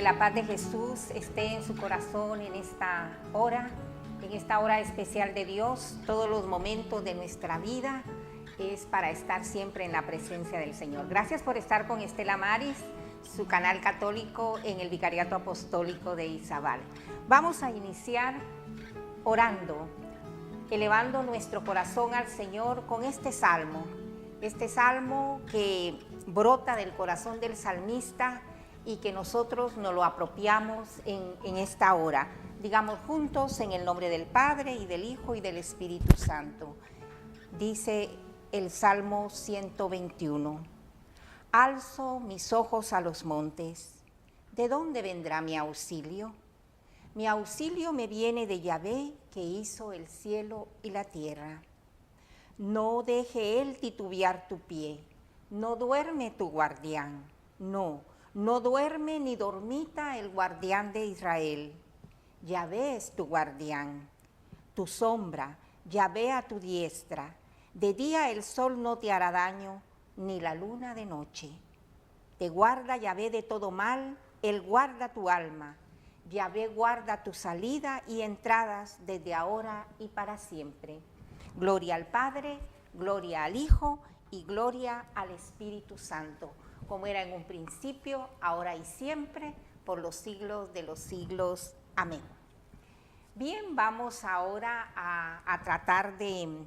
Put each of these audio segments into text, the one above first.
la paz de Jesús esté en su corazón en esta hora especial de Dios. Todos los momentos de nuestra vida es para estar siempre en la presencia del Señor. Gracias por estar con Estela Maris, su canal católico en el Vicariato Apostólico de Izabal. Vamos a iniciar orando, elevando nuestro corazón al Señor con este salmo que brota del corazón del salmista y que nosotros nos lo apropiamos en esta hora. Digamos juntos en el nombre del Padre y del Hijo y del Espíritu Santo. Dice el Salmo 121. Alzo mis ojos a los montes. ¿De dónde vendrá mi auxilio? Mi auxilio me viene de Yahvé, que hizo el cielo y la tierra. No deje él titubear tu pie, no duerme tu guardián, no duerme ni dormita el guardián de Israel. Yahvé es tu guardián, tu sombra, Yahvé a tu diestra. De día el sol no te hará daño, ni la luna de noche. Te guarda Yahvé de todo mal, él guarda tu alma. Yahvé guarda tu salida y entradas desde ahora y para siempre. Gloria al Padre, gloria al Hijo y gloria al Espíritu Santo, como era en un principio, ahora y siempre, por los siglos de los siglos. Amén. Bien, vamos ahora a tratar de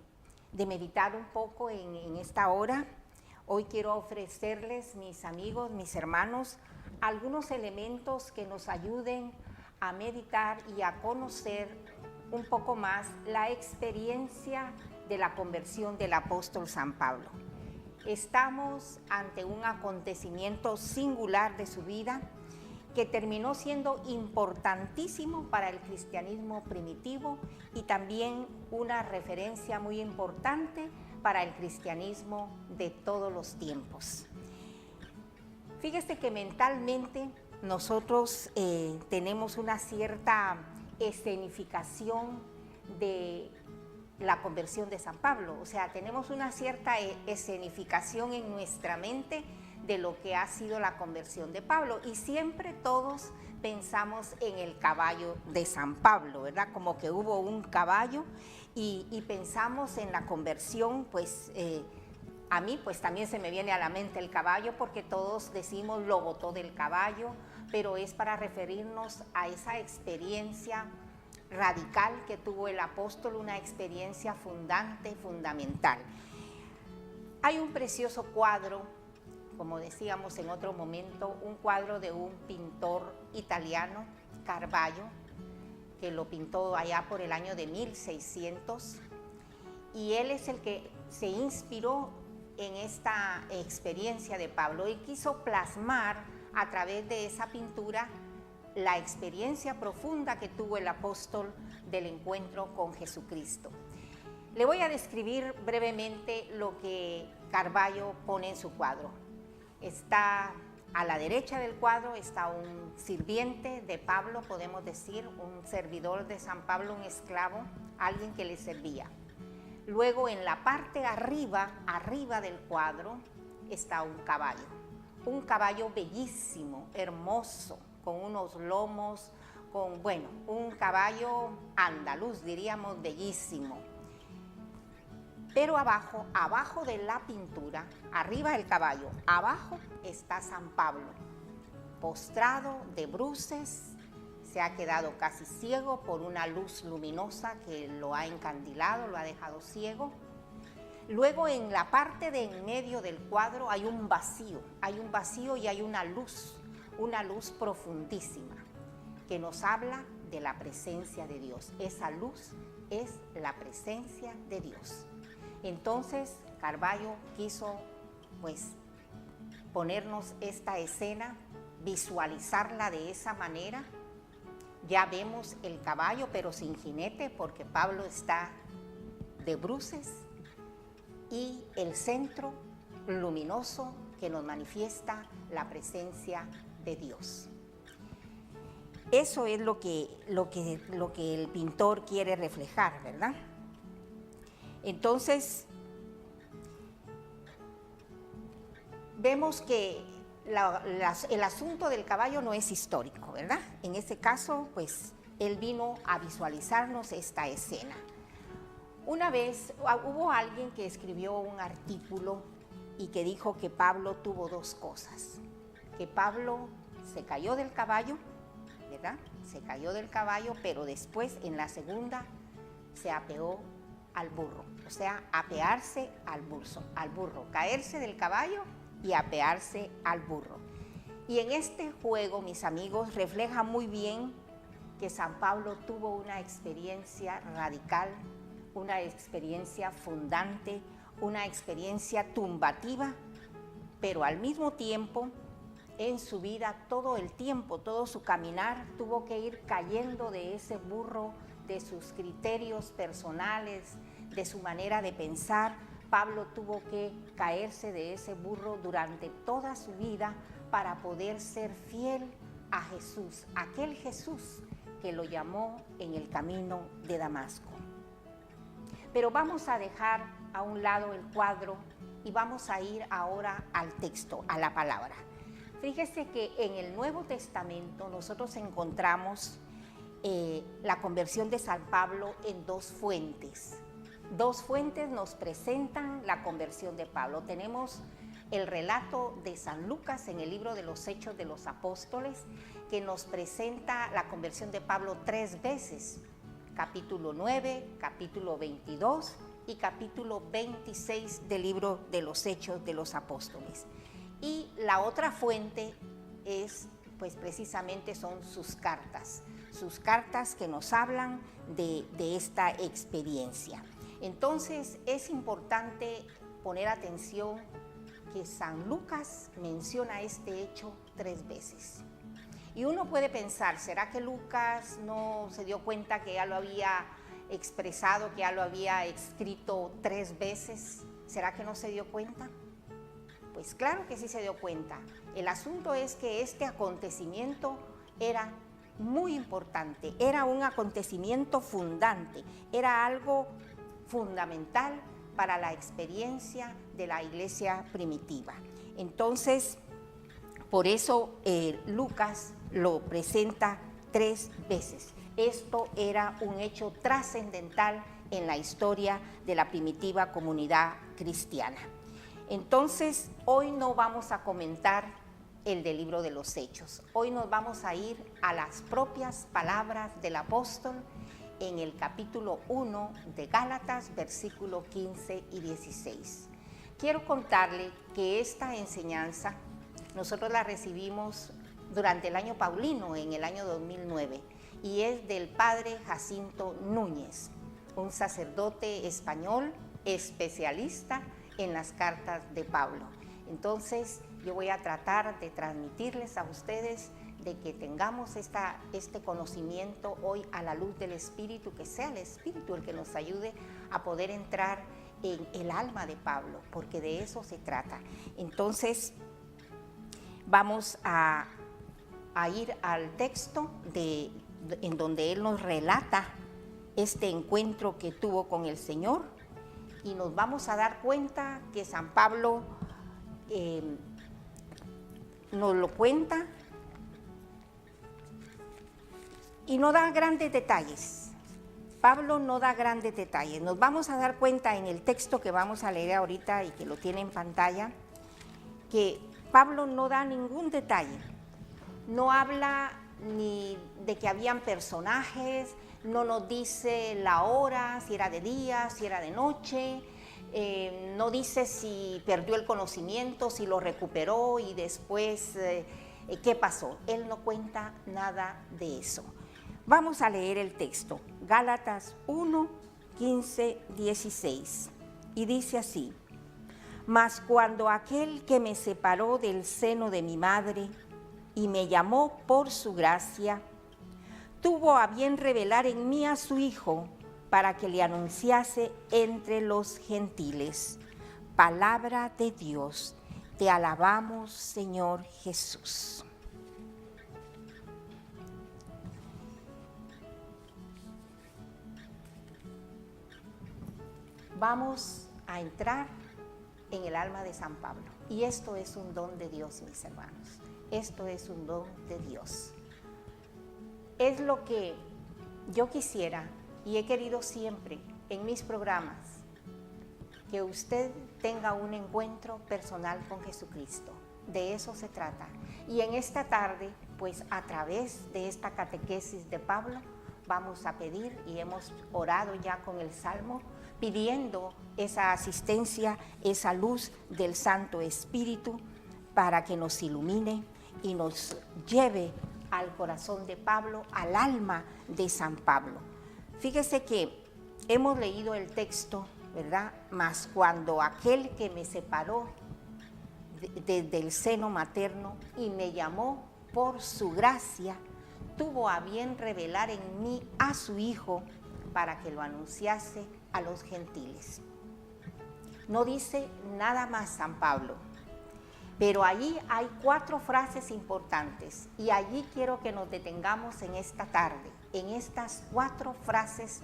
meditar un poco en esta hora. Hoy quiero ofrecerles, mis amigos, mis hermanos, algunos elementos que nos ayuden a meditar y a conocer un poco más la experiencia de la conversión del apóstol San Pablo. Estamos ante un acontecimiento singular de su vida que terminó siendo importantísimo para el cristianismo primitivo y también una referencia muy importante para el cristianismo de todos los tiempos. Fíjese que mentalmente nosotros tenemos una cierta escenificación de la conversión de San Pablo, o sea, tenemos una cierta escenificación en nuestra mente de lo que ha sido la conversión de Pablo, y siempre todos pensamos en el caballo de San Pablo, ¿verdad? Como que hubo un caballo y pensamos en la conversión, pues a mí pues también se me viene a la mente el caballo, porque todos decimos lo botó del caballo, pero es para referirnos a esa experiencia radical que tuvo el apóstol, una experiencia fundamental. Hay un precioso cuadro, como decíamos en otro momento, un cuadro de un pintor italiano, Caravaggio, que lo pintó allá por el año de 1600, y él es el que se inspiró en esta experiencia de Pablo y quiso plasmar a través de esa pintura la experiencia profunda que tuvo el apóstol del encuentro con Jesucristo. Le voy a describir brevemente lo que Caravaggio pone en su cuadro. Está a la derecha del cuadro, está un sirviente de Pablo, podemos decir, un servidor de San Pablo, un esclavo, alguien que le servía. Luego en la parte arriba del cuadro está un caballo bellísimo, hermoso, con unos lomos, un caballo andaluz, diríamos, bellísimo. Pero abajo de la pintura, arriba del caballo, abajo está San Pablo, postrado de bruces, se ha quedado casi ciego por una luz luminosa que lo ha encandilado, lo ha dejado ciego. Luego en la parte de en medio del cuadro hay un vacío y hay una luz profundísima que nos habla de la presencia de Dios. Esa luz es la presencia de Dios. Entonces Caravaggio quiso ponernos esta escena, visualizarla de esa manera. Ya vemos el caballo pero sin jinete, porque Pablo está de bruces, y el centro luminoso que nos manifiesta la presencia de Dios. Eso es lo que el pintor quiere reflejar, ¿verdad? Entonces, vemos que el asunto del caballo no es histórico, ¿verdad? En este caso, pues, él vino a visualizarnos esta escena. Una vez hubo alguien que escribió un artículo y que dijo que Pablo tuvo dos cosas, que Pablo se cayó del caballo, ¿verdad? Se cayó del caballo, pero después en la segunda se apeó al burro, o sea, apearse al burro, caerse del caballo y apearse al burro. Y en este juego, mis amigos, refleja muy bien que San Pablo tuvo una experiencia radical, una experiencia fundante, una experiencia tumbativa, pero al mismo tiempo, en su vida, todo el tiempo, todo su caminar, tuvo que ir cayendo de ese burro, de sus criterios personales, de su manera de pensar. Pablo tuvo que caerse de ese burro durante toda su vida para poder ser fiel a Jesús, aquel Jesús que lo llamó en el camino de Damasco. Pero vamos a dejar a un lado el cuadro y vamos a ir ahora al texto, a la palabra. Fíjese que en el Nuevo Testamento nosotros encontramos la conversión de San Pablo en dos fuentes. Dos fuentes nos presentan la conversión de Pablo. Tenemos el relato de San Lucas en el libro de los Hechos de los Apóstoles, que nos presenta la conversión de Pablo 3 veces, capítulo 9, capítulo 22 y capítulo 26 del libro de los Hechos de los Apóstoles. Y la otra fuente es, pues precisamente son sus cartas que nos hablan de esta experiencia. Entonces es importante poner atención que San Lucas menciona este hecho 3 veces. Y uno puede pensar, ¿será que Lucas no se dio cuenta que ya lo había expresado, que ya lo había escrito 3 veces? ¿Será que no se dio cuenta? Pues claro que sí se dio cuenta. El asunto es que este acontecimiento era muy importante, era un acontecimiento fundante, era algo fundamental para la experiencia de la iglesia primitiva. Entonces, por eso Lucas lo presenta 3 veces. Esto era un hecho trascendental en la historia de la primitiva comunidad cristiana. Entonces, hoy no vamos a comentar el del libro de los Hechos. Hoy nos vamos a ir a las propias palabras del apóstol en el capítulo 1 de Gálatas, versículo 15 y 16. Quiero contarle que esta enseñanza nosotros la recibimos durante el año paulino, en el año 2009, y es del padre Jacinto Núñez, un sacerdote español especialista en las cartas de Pablo. Entonces, yo voy a tratar de transmitirles a ustedes de que tengamos este conocimiento hoy a la luz del Espíritu, que sea el Espíritu el que nos ayude a poder entrar en el alma de Pablo, porque de eso se trata. Entonces, vamos a ir al texto en donde él nos relata este encuentro que tuvo con el Señor, y nos vamos a dar cuenta que San Pablo nos lo cuenta y no da grandes detalles. Pablo no da grandes detalles. Nos vamos a dar cuenta en el texto que vamos a leer ahorita y que lo tiene en pantalla, que Pablo no da ningún detalle. No habla ni de que habían personajes, no nos dice la hora, si era de día, si era de noche, no dice si perdió el conocimiento, si lo recuperó y después qué pasó. Él no cuenta nada de eso. Vamos a leer el texto, Gálatas 1, 15, 16, y dice así: Mas cuando aquel que me separó del seno de mi madre y me llamó por su gracia, tuvo a bien revelar en mí a su Hijo, para que le anunciase entre los gentiles. Palabra de Dios, te alabamos, Señor Jesús. Vamos a entrar en el alma de San Pablo. Y esto es un don de Dios, mis hermanos. Esto es un don de Dios. Es lo que yo quisiera y he querido siempre en mis programas, que usted tenga un encuentro personal con Jesucristo. De eso se trata. Y en esta tarde, pues a través de esta catequesis de Pablo, vamos a pedir, y hemos orado ya con el Salmo, pidiendo esa asistencia, esa luz del Santo Espíritu para que nos ilumine y nos lleve al corazón de Pablo, al alma de San Pablo. Fíjese que hemos leído el texto, ¿verdad? Mas cuando aquel que me separó desde el seno materno y me llamó por su gracia, tuvo a bien revelar en mí a su Hijo para que lo anunciase a los gentiles. No dice nada más San Pablo, pero allí hay 4 frases importantes y allí quiero que nos detengamos en esta tarde, en estas 4 frases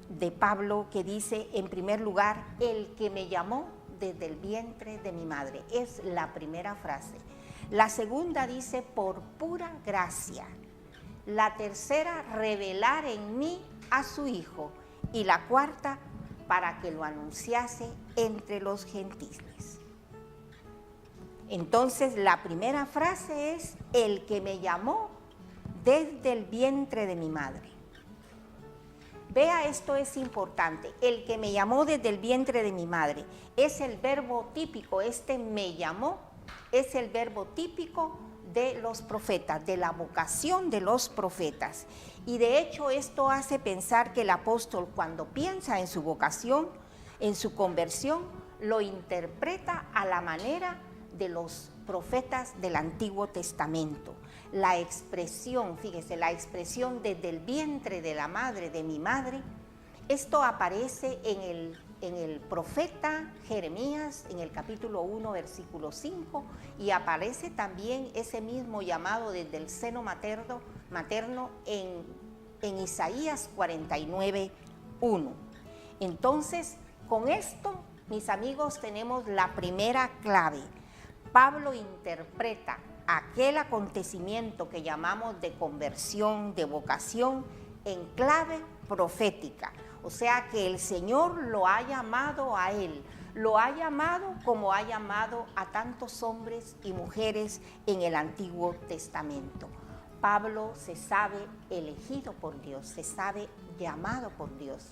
de Pablo que dice, en primer lugar, el que me llamó desde el vientre de mi madre. Es la primera frase. La segunda dice, por pura gracia. La tercera, revelar en mí a su Hijo. Y la cuarta, para que lo anunciase entre los gentiles. Entonces, la primera frase es, el que me llamó desde el vientre de mi madre. Vea, esto es importante. El que me llamó desde el vientre de mi madre es el verbo típico. Este me llamó es el verbo típico de los profetas, de la vocación de los profetas. Y de hecho esto hace pensar que el apóstol, cuando piensa en su vocación, en su conversión, lo interpreta a la manera de los profetas del Antiguo Testamento. La expresión, fíjese, la expresión desde el vientre de la madre, de mi madre, esto aparece en el profeta Jeremías, en el capítulo 1, versículo 5, y aparece también ese mismo llamado desde el seno materno en Isaías 49, 1. Entonces, con esto, mis amigos, tenemos la primera clave. Pablo interpreta aquel acontecimiento que llamamos de conversión, de vocación, en clave profética. O sea que el Señor lo ha llamado a él, lo ha llamado como ha llamado a tantos hombres y mujeres en el Antiguo Testamento. Pablo se sabe elegido por Dios, se sabe llamado por Dios.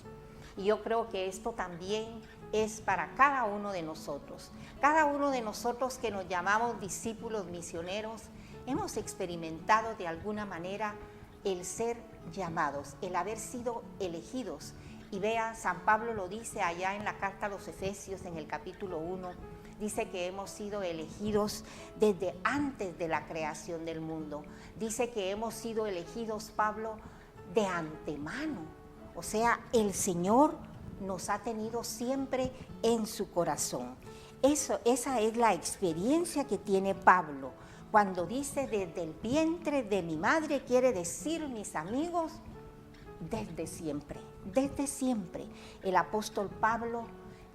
Y yo creo que esto también es para cada uno de nosotros. Cada uno de nosotros que nos llamamos discípulos misioneros, hemos experimentado de alguna manera el ser llamados, el haber sido elegidos. Y vea, San Pablo lo dice allá en la carta a los Efesios, en el capítulo 1, dice que hemos sido elegidos desde antes de la creación del mundo. Dice que hemos sido elegidos, Pablo, de antemano. O sea, el Señor nos ha tenido siempre en su corazón. Esa es la experiencia que tiene Pablo. Cuando dice desde el vientre de mi madre, quiere decir, mis amigos, desde siempre, desde siempre. El apóstol Pablo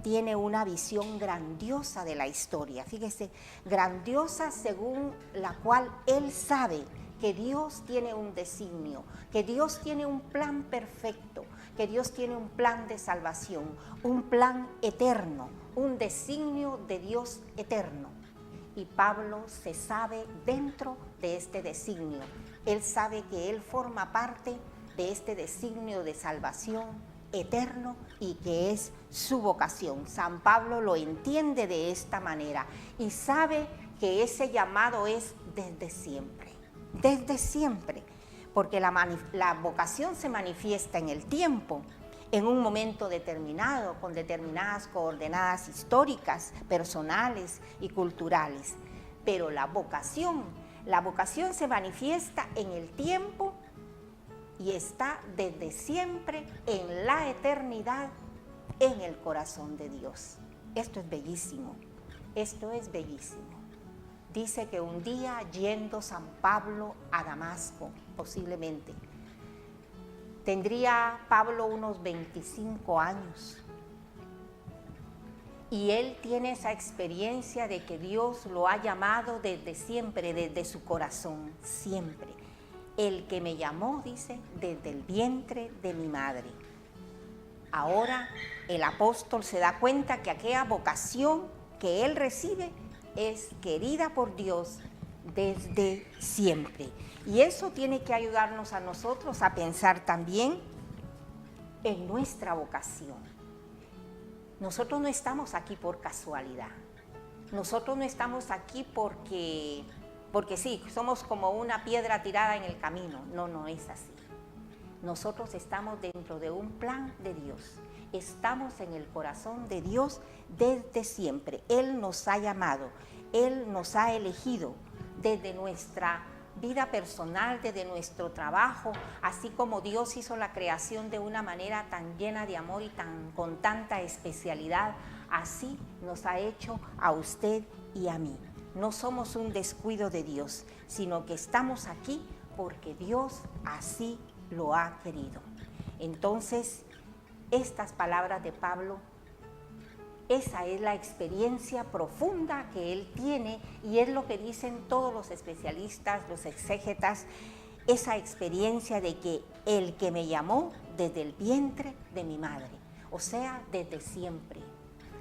tiene una visión grandiosa de la historia. Fíjese, grandiosa según la cual él sabe que Dios tiene un designio, que Dios tiene un plan perfecto, que Dios tiene un plan de salvación, un plan eterno, un designio de Dios eterno. Y Pablo se sabe dentro de este designio. Él sabe que él forma parte de este designio de salvación eterno y que es su vocación. San Pablo lo entiende de esta manera y sabe que ese llamado es desde siempre, porque la vocación se manifiesta en el tiempo, en un momento determinado, con determinadas coordenadas históricas, personales y culturales. Pero la vocación se manifiesta en el tiempo y está desde siempre en la eternidad en el corazón de Dios. Esto es bellísimo, esto es bellísimo. Dice que un día yendo San Pablo a Damasco, posiblemente, tendría Pablo unos 25 años. Y él tiene esa experiencia de que Dios lo ha llamado desde siempre, desde su corazón, siempre. El que me llamó, dice, desde el vientre de mi madre. Ahora el apóstol se da cuenta que aquella vocación que él recibe es querida por Dios desde siempre. Y eso tiene que ayudarnos a nosotros a pensar también en nuestra vocación. Nosotros no estamos aquí por casualidad. Nosotros no estamos aquí porque sí, somos como una piedra tirada en el camino. No, no es así. Nosotros estamos dentro de un plan de Dios. Estamos en el corazón de Dios desde siempre. Él nos ha llamado, Él nos ha elegido desde nuestra vida personal, desde nuestro trabajo, así como Dios hizo la creación de una manera tan llena de amor y con tanta especialidad, así nos ha hecho a usted y a mí. No somos un descuido de Dios, sino que estamos aquí porque Dios así lo ha querido. Entonces, estas palabras de Pablo, esa es la experiencia profunda que él tiene y es lo que dicen todos los especialistas, los exégetas, esa experiencia de que el que me llamó desde el vientre de mi madre, o sea, desde siempre.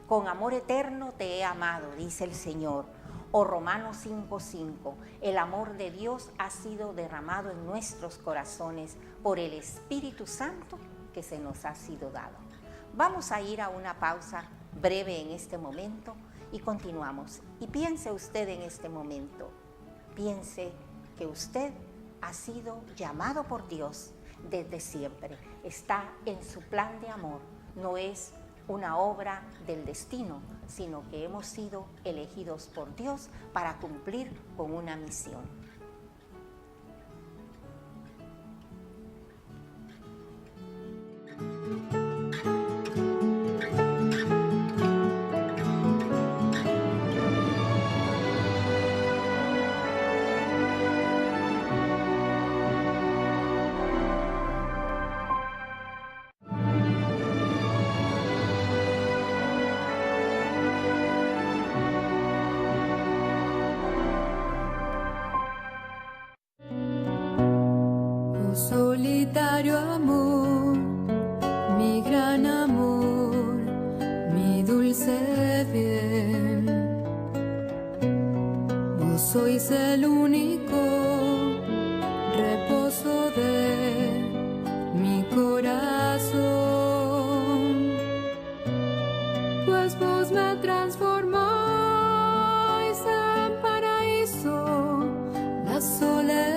Con amor eterno te he amado, dice el Señor. O Romanos 5:5, el amor de Dios ha sido derramado en nuestros corazones por el Espíritu Santo que se nos ha sido dado. Vamos a ir a una pausa breve en este momento y continuamos. Y piense usted en este momento, piense que usted ha sido llamado por Dios desde siempre. Está en su plan de amor, no es una obra del destino, sino que hemos sido elegidos por Dios para cumplir con una misión. Solitario amor, mi gran amor, mi dulce bien. Vos sois el único reposo de mi corazón, pues vos me transformáis en paraíso, la soledad.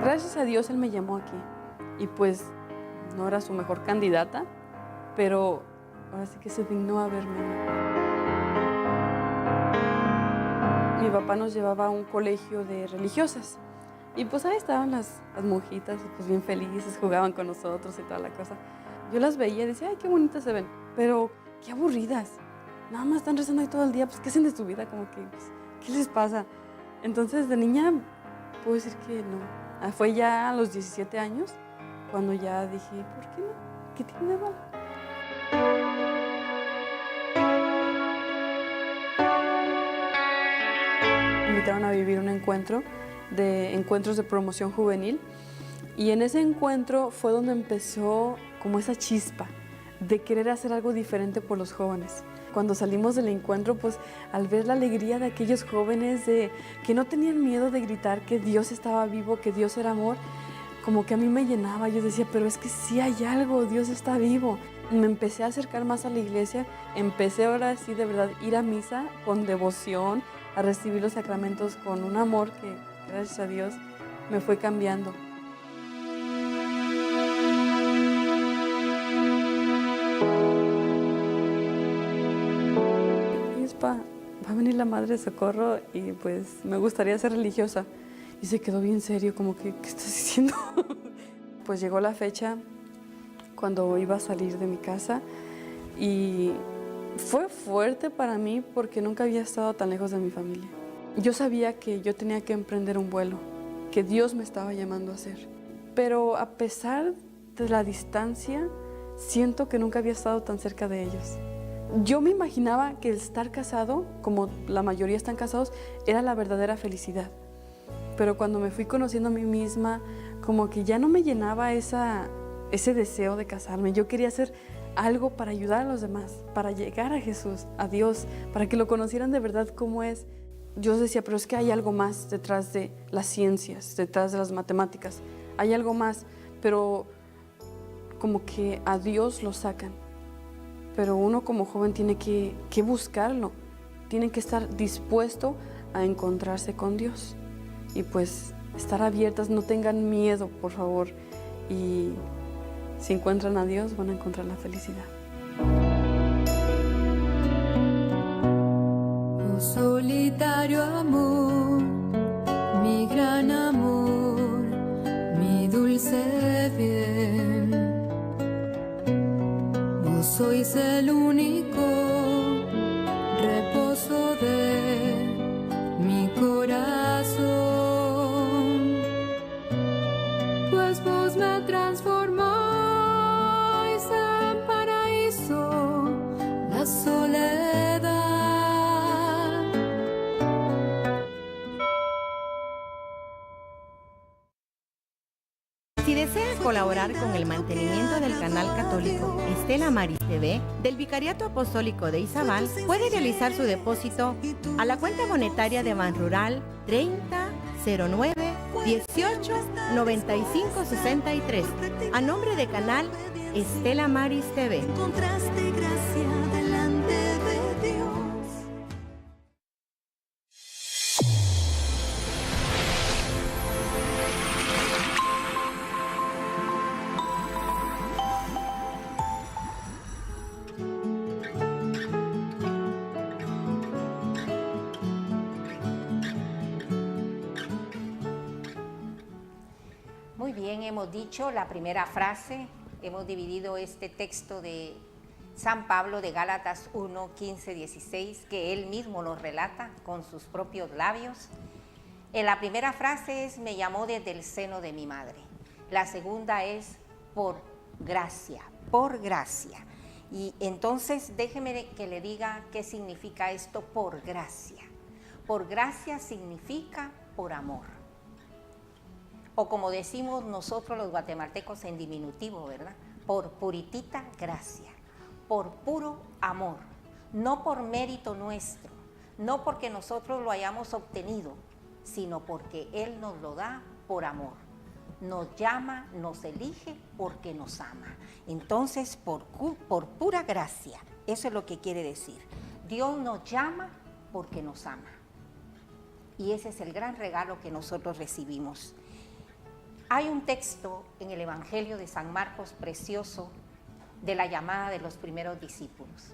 Gracias a Dios Él me llamó aquí y pues no era su mejor candidata, pero ahora sí que se dignó a verme. Mi papá nos llevaba a un colegio de religiosas y pues ahí estaban las monjitas pues bien felices, jugaban con nosotros y toda la cosa. Yo las veía y decía, ay, qué bonitas se ven, pero qué aburridas. Nada más están rezando ahí todo el día, pues ¿qué hacen de su vida? Como que, pues, ¿qué les pasa? Entonces de niña puedo decir que no. Fue ya a los 17 años cuando ya dije, ¿por qué no? ¿Qué tiene de malo? Me invitaron a vivir un encuentro de encuentros de promoción juvenil y en ese encuentro fue donde empezó como esa chispa de querer hacer algo diferente por los jóvenes. Cuando salimos del encuentro, pues al ver la alegría de aquellos jóvenes que no tenían miedo de gritar que Dios estaba vivo, que Dios era amor, como que a mí me llenaba. Yo decía, pero es que sí hay algo, Dios está vivo. Y me empecé a acercar más a la iglesia, empecé ahora sí de verdad ir a misa con devoción, a recibir los sacramentos con un amor que, gracias a Dios, me fue cambiando. Va a venir la Madre de Socorro y pues me gustaría ser religiosa. Y se quedó bien serio, como que, ¿qué estás diciendo? Pues llegó la fecha cuando iba a salir de mi casa y Fue fuerte para mí porque nunca había estado tan lejos de mi familia. Yo sabía que yo tenía que emprender un vuelo, que Dios me estaba llamando a hacer. Pero a pesar de la distancia, siento que nunca había estado tan cerca de ellos. Yo me imaginaba que el estar casado, como la mayoría están casados, era la verdadera felicidad. Pero cuando me fui conociendo a mí misma, como que ya no me llenaba ese deseo de casarme. Yo quería hacer algo para ayudar a los demás, para llegar a Jesús, a Dios, para que lo conocieran de verdad como es. Yo decía, pero es que hay algo más detrás de las ciencias, detrás de las matemáticas. Hay algo más, pero como que a Dios lo sacan. Pero uno como joven tiene que buscarlo, tiene que estar dispuesto a encontrarse con Dios. Y pues estar abiertas, no tengan miedo, por favor. Y si encuentran a Dios, van a encontrar la felicidad. Oh solitario amor, mi gran amor, mi dulce bien. Vos sois el único reposo de mi corazón, pues vos me transformáis en paraíso, la soledad. Si desea colaborar con el mantenimiento del canal católico Estela Maris TV del Vicariato Apostólico de Izabal, puede realizar su depósito a la cuenta monetaria de Banrural 3009 18 95 63 a nombre de canal Estela Maris TV. Encontraste gracia delante de Dios. Muy bien, hemos dicho la primera frase, hemos dividido este texto de San Pablo de Gálatas 1, 15, 16, que él mismo lo relata con sus propios labios. En la primera frase es, me llamó desde el seno de mi madre. La segunda es, por gracia, por gracia. Y entonces déjeme que le diga qué significa esto, por gracia. Por gracia significa por amor. O como decimos nosotros los guatemaltecos en diminutivo, ¿verdad? Por puritita gracia, por puro amor, no por mérito nuestro, no porque nosotros lo hayamos obtenido, sino porque Él nos lo da por amor. Nos llama, nos elige porque nos ama. Entonces, por pura gracia, eso es lo que quiere decir. Dios nos llama porque nos ama. Y ese es el gran regalo que nosotros recibimos. Hay un texto en el Evangelio de San Marcos precioso de la llamada de los primeros discípulos.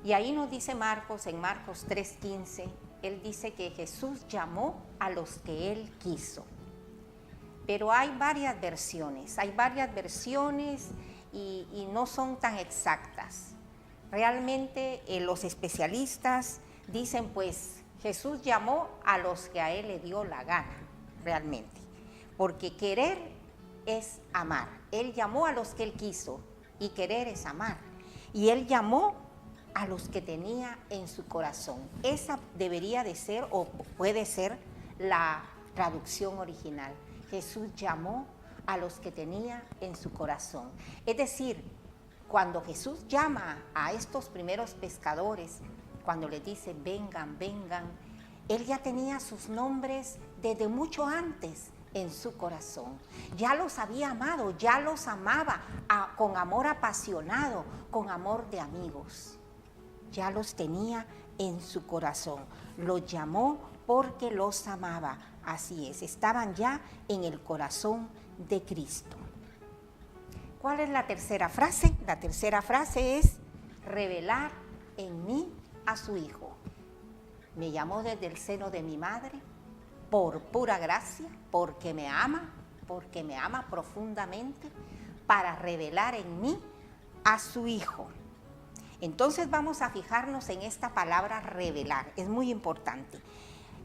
Y ahí nos dice Marcos, en Marcos 3:15, él dice que Jesús llamó a los que él quiso. Pero hay varias versiones y no son tan exactas. Realmente los especialistas dicen, pues Jesús llamó a los que a él le dio la gana, realmente. Porque querer es amar. Él llamó a los que él quiso y querer es amar. Y él llamó a los que tenía en su corazón. Esa debería de ser o puede ser la traducción original. Jesús llamó a los que tenía en su corazón. Es decir, cuando Jesús llama a estos primeros pescadores, cuando les dice vengan, vengan, él ya tenía sus nombres desde mucho antes en su corazón. Ya los había amado, ya los amaba con amor apasionado, con amor de amigos. Ya los tenía en su corazón. Los llamó porque los amaba. Así es, estaban ya en el corazón de Cristo. ¿Cuál es la tercera frase? La tercera frase es revelar en mí a su Hijo. Me llamó desde el seno de mi madre, por pura gracia, porque me ama profundamente, para revelar en mí a su Hijo. Entonces vamos a fijarnos en esta palabra revelar, es muy importante.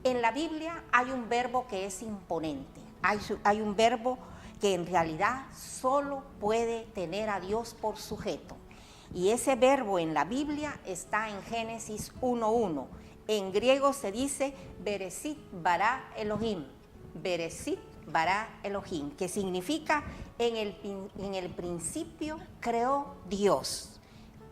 En la Biblia hay un verbo que es imponente, hay un verbo que en realidad solo puede tener a Dios por sujeto. Y ese verbo en la Biblia está en Génesis 1:1. En griego se dice Bereshit bara Elohim, Bereshit bara Elohim, que significa en el principio creó Dios.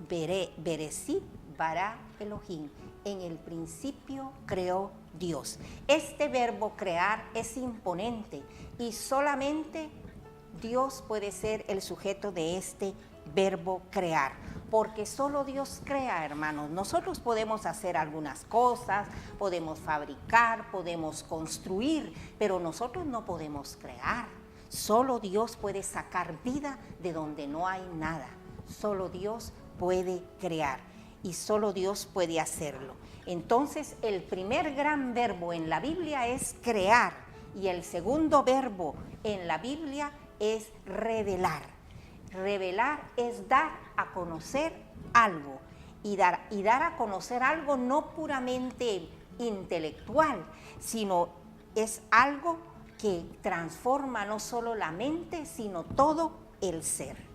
Bereshit bara Elohim, en el principio creó Dios. Este verbo crear es imponente y solamente Dios puede ser el sujeto de este verbo crear, porque solo Dios crea, hermanos. Nosotros podemos hacer algunas cosas, podemos fabricar, podemos construir, pero nosotros no podemos crear. Solo Dios puede sacar vida de donde no hay nada. Solo Dios puede crear y solo Dios puede hacerlo. Entonces, el primer gran verbo en la Biblia es crear y el segundo verbo en la Biblia es revelar. Revelar es dar a conocer algo y dar a conocer algo no puramente intelectual, sino es algo que transforma no solo la mente, sino todo el ser.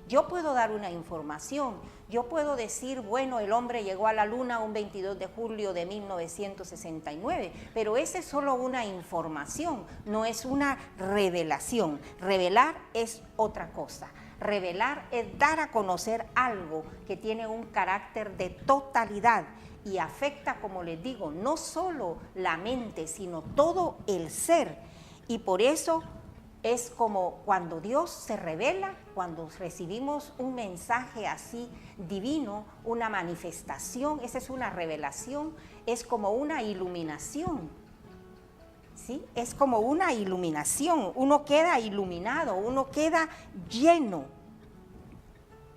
Yo puedo dar una información, yo puedo decir, bueno, el hombre llegó a la luna un 22 de julio de 1969, pero esa es solo una información, no es una revelación. Revelar es otra cosa. Revelar es dar a conocer algo que tiene un carácter de totalidad y afecta, como les digo, no solo la mente, sino todo el ser. Y por eso es como cuando Dios se revela, cuando recibimos un mensaje así divino, una manifestación, esa es una revelación, es como una iluminación, ¿sí? Es como una iluminación, uno queda iluminado, uno queda lleno.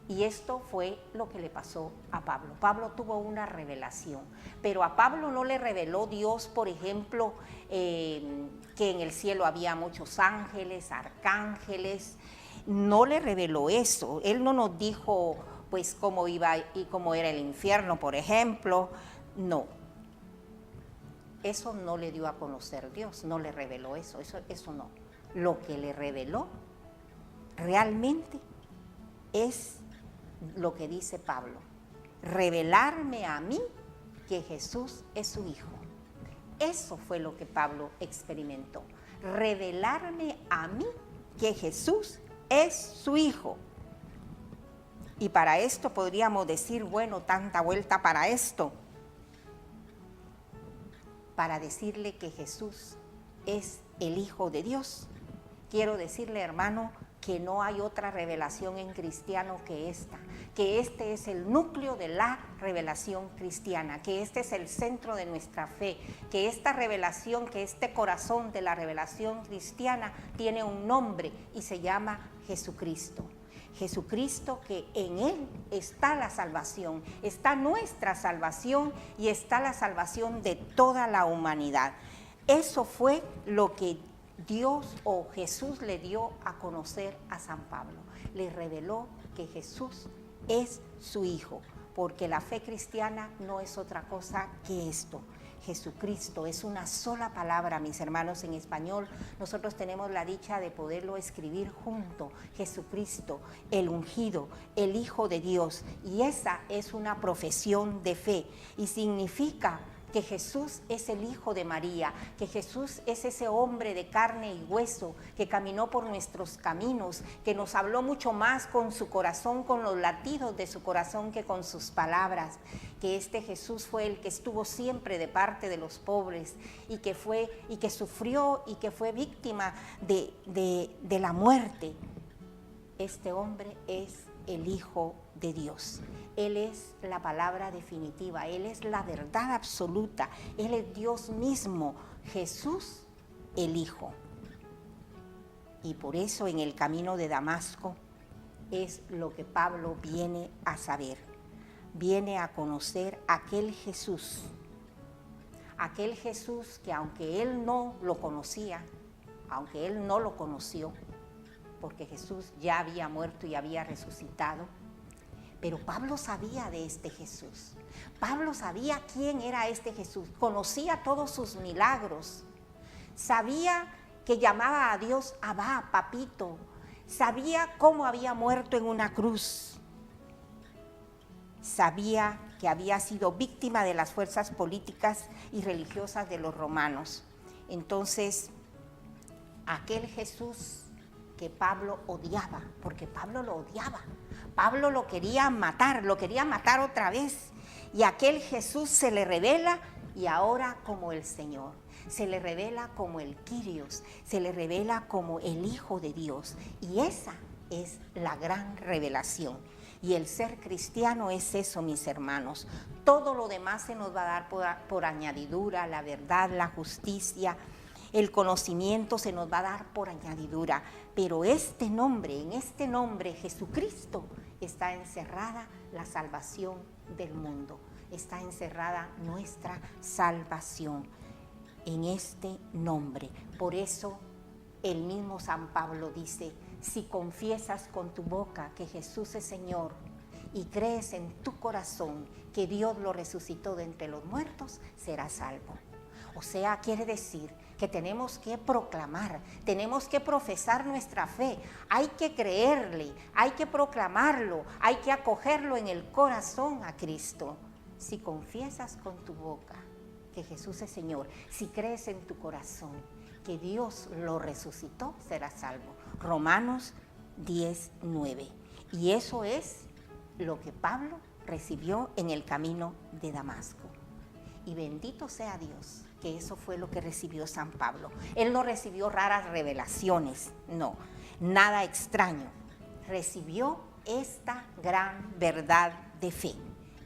Y esto fue lo que le pasó a Pablo. Pablo tuvo una revelación, pero a Pablo no le reveló Dios, por ejemplo, que en el cielo había muchos ángeles, arcángeles. No le reveló eso. Él no nos dijo, pues, cómo iba y cómo era el infierno, por ejemplo. No. Eso no le dio a conocer Dios, no le reveló eso no. Lo que le reveló realmente es lo que dice Pablo, revelarme a mí que Jesús es su Hijo. Eso fue lo que Pablo experimentó, revelarme a mí que Jesús es su Hijo. Y para esto podríamos decir, bueno, tanta vuelta para esto, para decirle que Jesús es el Hijo de Dios. Quiero decirle, hermano, que no hay otra revelación en cristiano que esta, que este es el núcleo de la revelación cristiana, que este es el centro de nuestra fe, que esta revelación, que este corazón de la revelación cristiana tiene un nombre y se llama Jesucristo. Jesucristo, que en Él está la salvación, está nuestra salvación y está la salvación de toda la humanidad. Eso fue lo que Dios o Jesús le dio a conocer a San Pablo. Le reveló que Jesús es su Hijo, porque la fe cristiana no es otra cosa que esto. Jesucristo es una sola palabra, mis hermanos, en español. Nosotros tenemos la dicha de poderlo escribir junto. Jesucristo, el ungido, el Hijo de Dios. Y esa es una profesión de fe y significa que Jesús es el Hijo de María, que Jesús es ese hombre de carne y hueso que caminó por nuestros caminos, que nos habló mucho más con su corazón, con los latidos de su corazón que con sus palabras, que este Jesús fue el que estuvo siempre de parte de los pobres y que sufrió y que fue víctima de la muerte. Este hombre es el Hijo de Dios. Él es la palabra definitiva, Él es la verdad absoluta, Él es Dios mismo, Jesús el Hijo. Y por eso en el camino de Damasco es lo que Pablo viene a saber, viene a conocer aquel Jesús que aunque él no lo conocía, aunque él no lo conoció, porque Jesús ya había muerto y había resucitado, Pero Pablo sabía de este Jesús. Pablo sabía quién era este Jesús. Conocía todos sus milagros. Sabía que llamaba a Dios Abba, papito. Sabía cómo había muerto en una cruz. Sabía que había sido víctima de las fuerzas políticas y religiosas de los romanos. Entonces, aquel Jesús que Pablo odiaba, porque Pablo lo odiaba, Pablo lo quería matar otra vez, y aquel Jesús se le revela, y ahora como el Señor, se le revela como el Kyrios, se le revela como el Hijo de Dios, y esa es la gran revelación. Y el ser cristiano es eso, mis hermanos. Todo lo demás se nos va a dar por añadidura, la verdad, la justicia, el conocimiento se nos va a dar por añadidura. Pero en este nombre, Jesucristo, está encerrada la salvación del mundo. Está encerrada nuestra salvación en este nombre. Por eso el mismo San Pablo dice: si confiesas con tu boca que Jesús es Señor y crees en tu corazón que Dios lo resucitó de entre los muertos, serás salvo. O sea, quiere decir que tenemos que proclamar, tenemos que profesar nuestra fe, hay que creerle, hay que proclamarlo, hay que acogerlo en el corazón a Cristo. Si confiesas con tu boca que Jesús es Señor, si crees en tu corazón que Dios lo resucitó, serás salvo. Romanos 10:9. Y eso es lo que Pablo recibió en el camino de Damasco. Y bendito sea Dios que eso fue lo que recibió San Pablo. Él no recibió raras revelaciones, no, nada extraño. Recibió esta gran verdad de fe.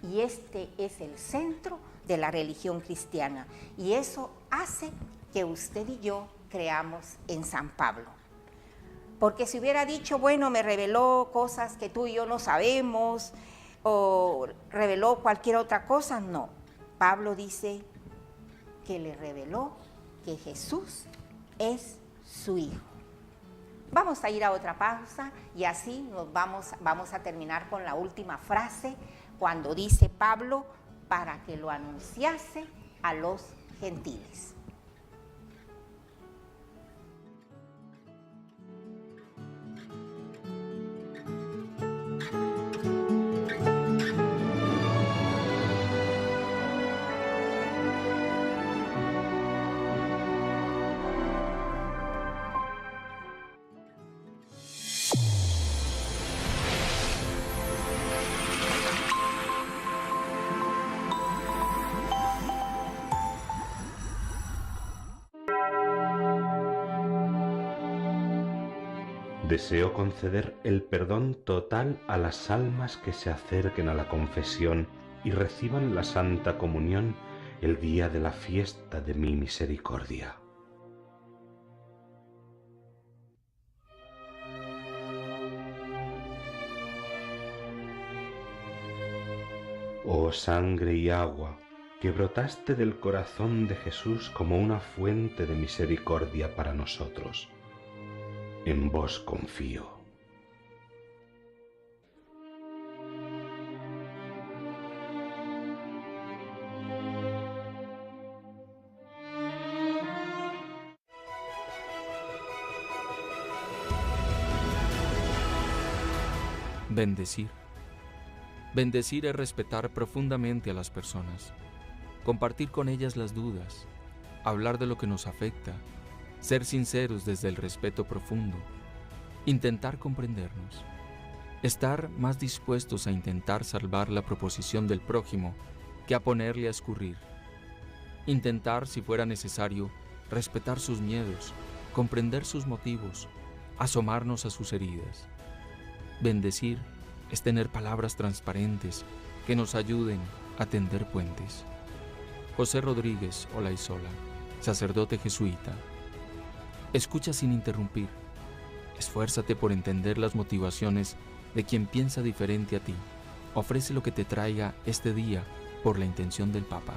Y este es el centro de la religión cristiana. Y eso hace que usted y yo creamos en San Pablo. Porque si hubiera dicho, bueno, me reveló cosas que tú y yo no sabemos, o reveló cualquier otra cosa, no. Pablo dice que le reveló que Jesús es su Hijo. Vamos a ir a otra pausa y así vamos a terminar con la última frase, cuando dice Pablo, para que lo anunciase a los gentiles. Deseo conceder el perdón total a las almas que se acerquen a la confesión y reciban la Santa Comunión el día de la fiesta de mi misericordia. Oh sangre y agua, que brotaste del corazón de Jesús como una fuente de misericordia para nosotros. En vos confío. Bendecir. Bendecir es respetar profundamente a las personas, compartir con ellas las dudas, hablar de lo que nos afecta, ser sinceros desde el respeto profundo, intentar comprendernos, estar más dispuestos a intentar salvar la proposición del prójimo que a ponerle a escurrir, intentar, si fuera necesario, respetar sus miedos, comprender sus motivos, asomarnos a sus heridas. Bendecir es tener palabras transparentes que nos ayuden a tender puentes. José Rodríguez Olaizola, sacerdote jesuita. Escucha sin interrumpir. Esfuérzate por entender las motivaciones de quien piensa diferente a ti. Ofrece lo que te traiga este día por la intención del Papa.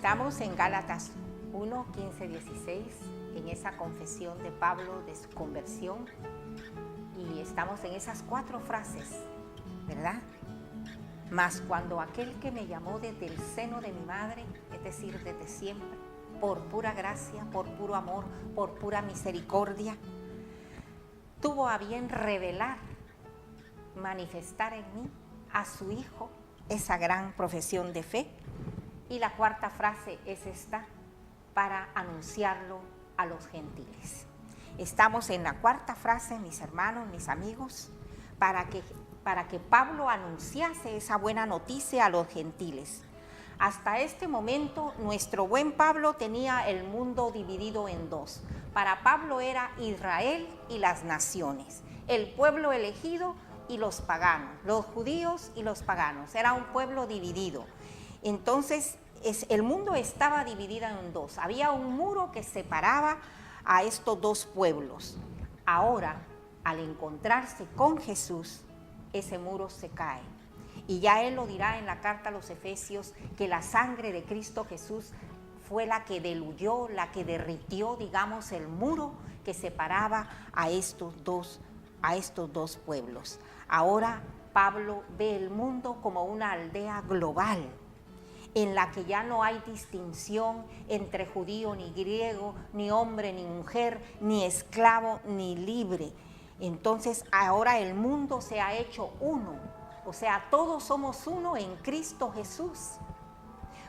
Estamos en Gálatas 1, 15, 16, en esa confesión de Pablo de su conversión, y estamos en esas 4 frases, ¿verdad? Mas cuando aquel que me llamó desde el seno de mi madre, es decir, desde siempre, por pura gracia, por puro amor, por pura misericordia, tuvo a bien revelar, manifestar en mí a su Hijo esa gran profesión de fe. Y la 4ª frase es esta, para anunciarlo a los gentiles. Estamos en la 4ª frase, mis hermanos, mis amigos, para que Pablo anunciase esa buena noticia a los gentiles. Hasta este momento, nuestro buen Pablo tenía el mundo dividido en 2. Para Pablo era Israel y las naciones, el pueblo elegido y los paganos, los judíos y los paganos. Era un pueblo dividido. Entonces, el mundo estaba dividido en 2. Había un muro que separaba a estos 2 pueblos. Ahora, al encontrarse con Jesús, ese muro se cae. Y ya él lo dirá en la carta a los Efesios, que la sangre de Cristo Jesús fue la que diluyó, la que derritió, digamos, el muro que separaba a estos dos pueblos. Ahora Pablo ve el mundo como una aldea global, en la que ya no hay distinción entre judío ni griego, ni hombre ni mujer, ni esclavo ni libre. Entonces ahora el mundo se ha hecho uno, o sea, todos somos uno en Cristo Jesús.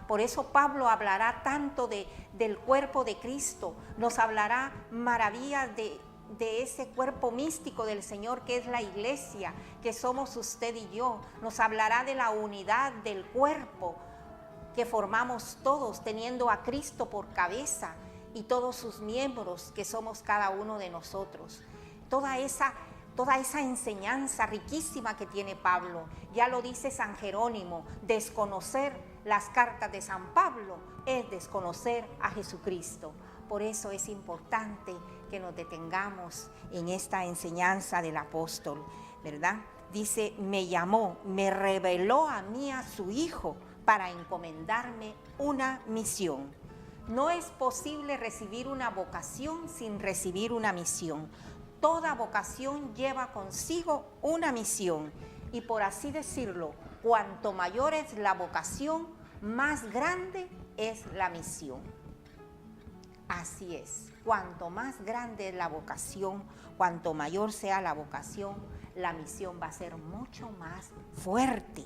Por eso Pablo hablará tanto del cuerpo de Cristo, nos hablará maravillas de ese cuerpo místico del Señor que es la iglesia, que somos usted y yo. Nos hablará de la unidad del cuerpo que formamos todos, teniendo a Cristo por cabeza y todos sus miembros que somos cada uno de nosotros. Toda esa enseñanza riquísima que tiene Pablo, ya lo dice San Jerónimo, desconocer las cartas de San Pablo es desconocer a Jesucristo. Por eso es importante que nos detengamos en esta enseñanza del apóstol, ¿verdad? Dice, me llamó, me reveló a mí a su Hijo para encomendarme una misión. No es posible recibir una vocación sin recibir una misión. Toda vocación lleva consigo una misión y, por así decirlo, cuanto mayor es la vocación, más grande es la misión. Así es, cuanto más grande es la vocación, cuanto mayor sea la vocación, la misión va a ser mucho más fuerte.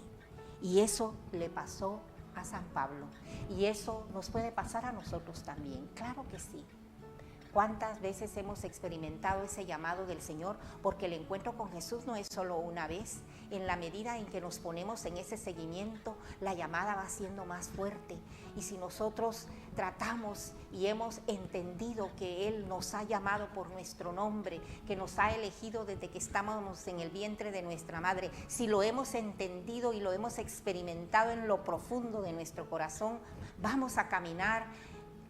Y eso le pasó a San Pablo. Y eso nos puede pasar a nosotros también, claro que sí. ¿Cuántas veces hemos experimentado ese llamado del Señor? Porque el encuentro con Jesús no es solo una vez. En la medida en que nos ponemos en ese seguimiento, la llamada va siendo más fuerte. Y si nosotros tratamos y hemos entendido que Él nos ha llamado por nuestro nombre, que nos ha elegido desde que estábamos en el vientre de nuestra madre, si lo hemos entendido y lo hemos experimentado en lo profundo de nuestro corazón, vamos a caminar.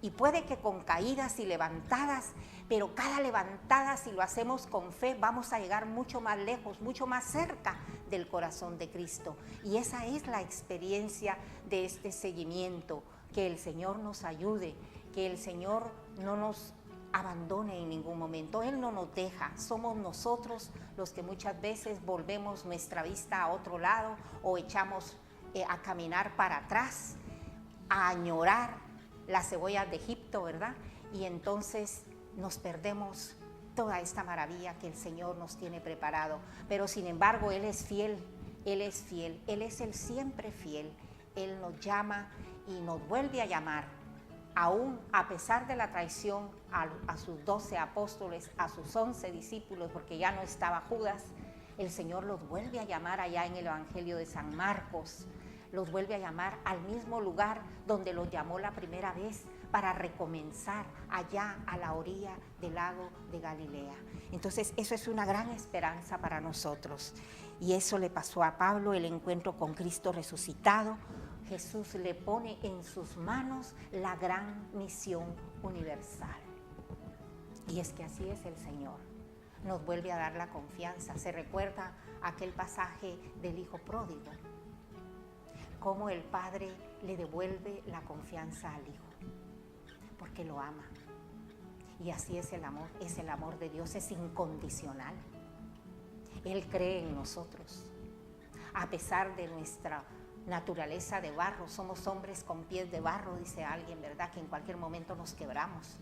Y puede que con caídas y levantadas, pero cada levantada, si lo hacemos con fe, vamos a llegar mucho más lejos, mucho más cerca del corazón de Cristo. Y esa es la experiencia de este seguimiento, que el Señor nos ayude, que el Señor no nos abandone en ningún momento. Él no nos deja, somos nosotros los que muchas veces volvemos nuestra vista a otro lado o echamos a caminar para atrás, a añorar las cebollas de Egipto, ¿verdad? Y entonces nos perdemos toda esta maravilla que el Señor nos tiene preparado. Pero sin embargo, Él es fiel, Él es fiel, Él es el siempre fiel. Él nos llama y nos vuelve a llamar, aún a pesar de la traición a sus 12 apóstoles, a sus 11 discípulos, porque ya no estaba Judas. El Señor los vuelve a llamar allá en el Evangelio de San Marcos. Los vuelve a llamar al mismo lugar donde los llamó la primera vez, para recomenzar allá a la orilla del lago de Galilea. Entonces eso es una gran esperanza para nosotros. Y eso le pasó a Pablo, el encuentro con Cristo resucitado. Jesús le pone en sus manos la gran misión universal. Y es que así es el Señor. Nos vuelve a dar la confianza. Se recuerda aquel pasaje del hijo pródigo. cómo el Padre le devuelve la confianza al Hijo, porque lo ama. Y así es el amor de Dios, es incondicional. Él cree en nosotros. A pesar de nuestra naturaleza de barro, somos hombres con pies de barro, dice alguien, ¿verdad? Que en cualquier momento nos quebramos.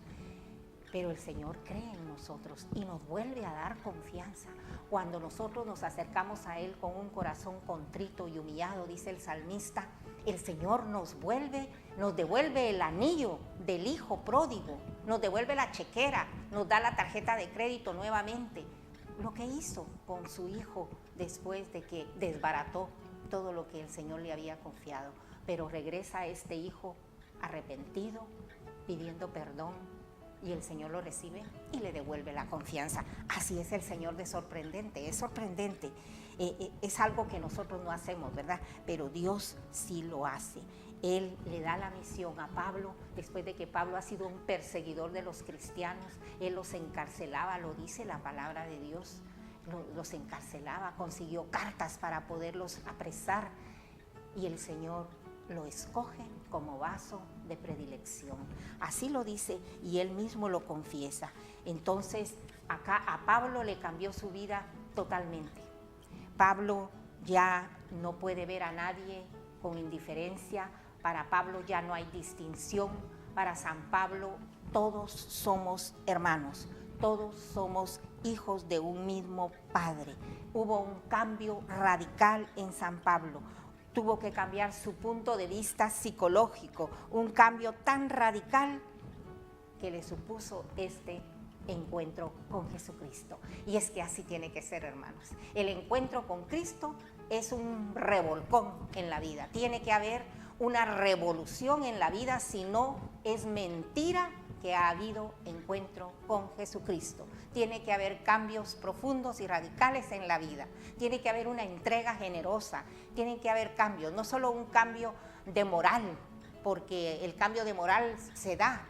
Pero el Señor cree en nosotros y nos vuelve a dar confianza. Cuando nosotros nos acercamos a Él con un corazón contrito y humillado, dice el salmista, el Señor nos devuelve el anillo del hijo pródigo, nos devuelve la chequera, nos da la tarjeta de crédito nuevamente. Lo que hizo con su hijo después de que desbarató todo lo que el Señor le había confiado. Pero regresa a este hijo arrepentido, pidiendo perdón, y el Señor lo recibe y le devuelve la confianza. Así es el Señor de sorprendente, es sorprendente. Es algo que nosotros no hacemos, ¿verdad? Pero Dios sí lo hace. Él le da la misión a Pablo, después de que Pablo ha sido un perseguidor de los cristianos. Él los encarcelaba, lo dice la palabra de Dios. Los encarcelaba, consiguió cartas para poderlos apresar. Y el Señor lo escoge como vaso de predilección. Así lo dice y él mismo lo confiesa. Entonces, acá a Pablo le cambió su vida totalmente. Pablo ya no puede ver a nadie con indiferencia. Para Pablo ya no hay distinción. Para San Pablo todos somos hermanos, todos somos hijos de un mismo Padre. Hubo un cambio radical en San Pablo. Tuvo que cambiar su punto de vista psicológico, un cambio tan radical que le supuso este encuentro con Jesucristo. Y es que así tiene que ser, hermanos. El encuentro con Cristo es un revolcón en la vida. Tiene que haber una revolución en la vida, si no es mentira que ha habido encuentro con Jesucristo. Tiene que haber cambios profundos y radicales en la vida. Tiene que haber una entrega generosa. Tienen que haber cambios, no solo un cambio de moral, porque el cambio de moral se da.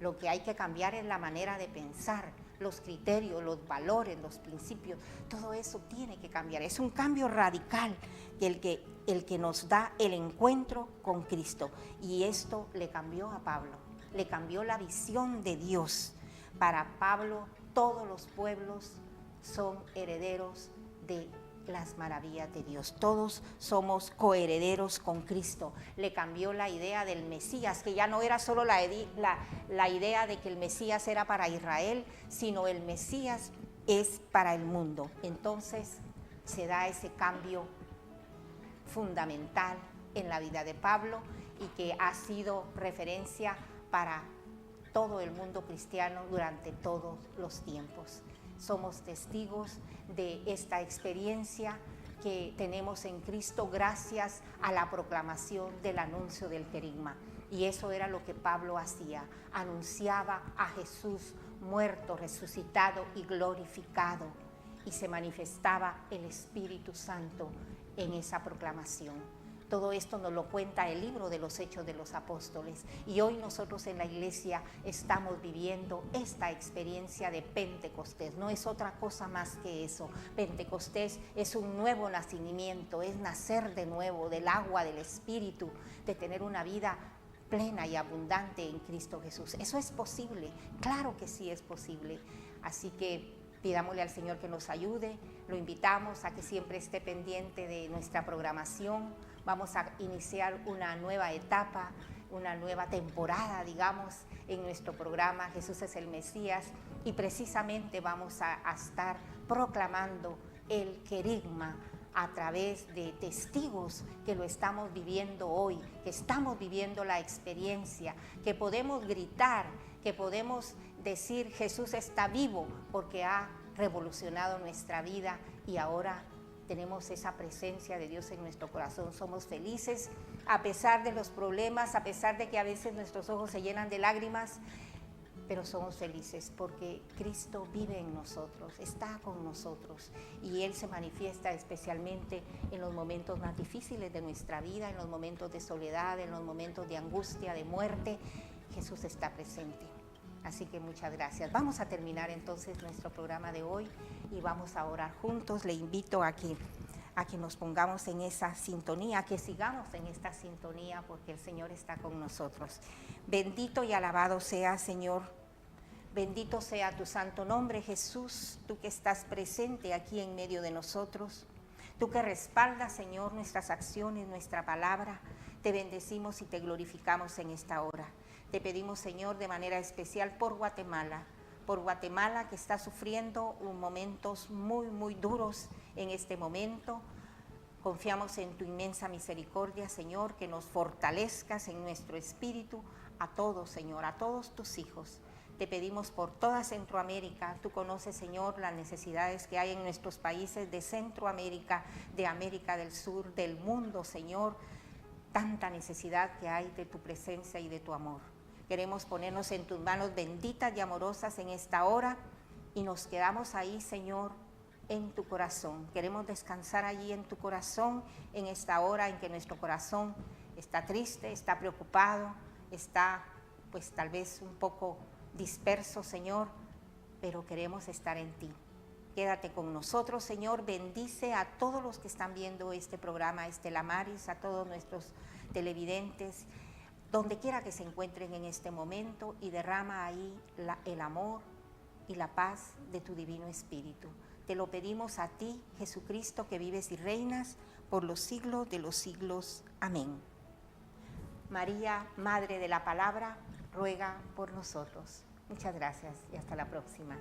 Lo que hay que cambiar es la manera de pensar, los criterios, los valores, los principios. Todo eso tiene que cambiar. Es un cambio radical el que nos da el encuentro con Cristo. Y esto le cambió a Pablo. Le cambió la visión de Dios. Para Pablo, todos los pueblos son herederos de las maravillas de Dios. Todos somos coherederos con Cristo. Le cambió la idea del Mesías, que ya no era solo la idea de que el Mesías era para Israel, sino el Mesías es para el mundo. Entonces se da ese cambio fundamental en la vida de Pablo y que ha sido referencia para todo el mundo cristiano durante todos los tiempos. Somos testigos de esta experiencia que tenemos en Cristo gracias a la proclamación del anuncio del querigma. Y eso era lo que Pablo hacía, anunciaba a Jesús muerto, resucitado y glorificado, y se manifestaba el Espíritu Santo en esa proclamación. Todo esto nos lo cuenta el libro de los Hechos de los Apóstoles. Y hoy nosotros en la iglesia estamos viviendo esta experiencia de Pentecostés. No es otra cosa más que eso. Pentecostés es un nuevo nacimiento, es nacer de nuevo del agua del Espíritu, de tener una vida plena y abundante en Cristo Jesús. ¿Eso es posible? Claro que sí es posible. Así que pidámosle al Señor que nos ayude. Lo invitamos a que siempre esté pendiente de nuestra programación. Vamos a iniciar una nueva etapa, una nueva temporada, digamos, en nuestro programa Jesús es el Mesías, y precisamente vamos a estar proclamando el querigma a través de testigos que lo estamos viviendo hoy, que estamos viviendo la experiencia, que podemos gritar, que podemos decir Jesús está vivo porque ha revolucionado nuestra vida y ahora tenemos esa presencia de Dios en nuestro corazón. Somos felices a pesar de los problemas, a pesar de que a veces nuestros ojos se llenan de lágrimas, pero somos felices porque Cristo vive en nosotros, está con nosotros y Él se manifiesta especialmente en los momentos más difíciles de nuestra vida, en los momentos de soledad, en los momentos de angustia, de muerte. Jesús está presente. Así que muchas gracias. Vamos a terminar entonces nuestro programa de hoy y vamos a orar juntos. Le invito a que a que nos pongamos en esa sintonía, que sigamos en esta sintonía, porque el Señor está con nosotros. Bendito y alabado sea, Señor. Bendito sea tu santo nombre, Jesús, tú que estás presente aquí en medio de nosotros. Tú que respaldas, Señor, nuestras acciones, nuestra palabra. Te bendecimos y te glorificamos en esta hora. Te pedimos, Señor, de manera especial por Guatemala que está sufriendo momentos muy, muy duros en este momento. Confiamos en tu inmensa misericordia, Señor, que nos fortalezcas en nuestro espíritu a todos, Señor, a todos tus hijos. Te pedimos por toda Centroamérica. Tú conoces, Señor, las necesidades que hay en nuestros países de Centroamérica, de América del Sur, del mundo, Señor. Tanta necesidad que hay de tu presencia y de tu amor. Queremos ponernos en tus manos benditas y amorosas en esta hora y nos quedamos ahí, Señor, en tu corazón. Queremos descansar allí en tu corazón en esta hora en que nuestro corazón está triste, está preocupado, está pues tal vez un poco disperso, Señor, pero queremos estar en ti. Quédate con nosotros, Señor. Bendice a todos los que están viendo este programa, Estela Maris, a todos nuestros televidentes, donde quiera que se encuentren en este momento, y derrama ahí el amor y la paz de tu divino Espíritu. Te lo pedimos a ti, Jesucristo, que vives y reinas por los siglos de los siglos. Amén. María, Madre de la Palabra, ruega por nosotros. Muchas gracias y hasta la próxima.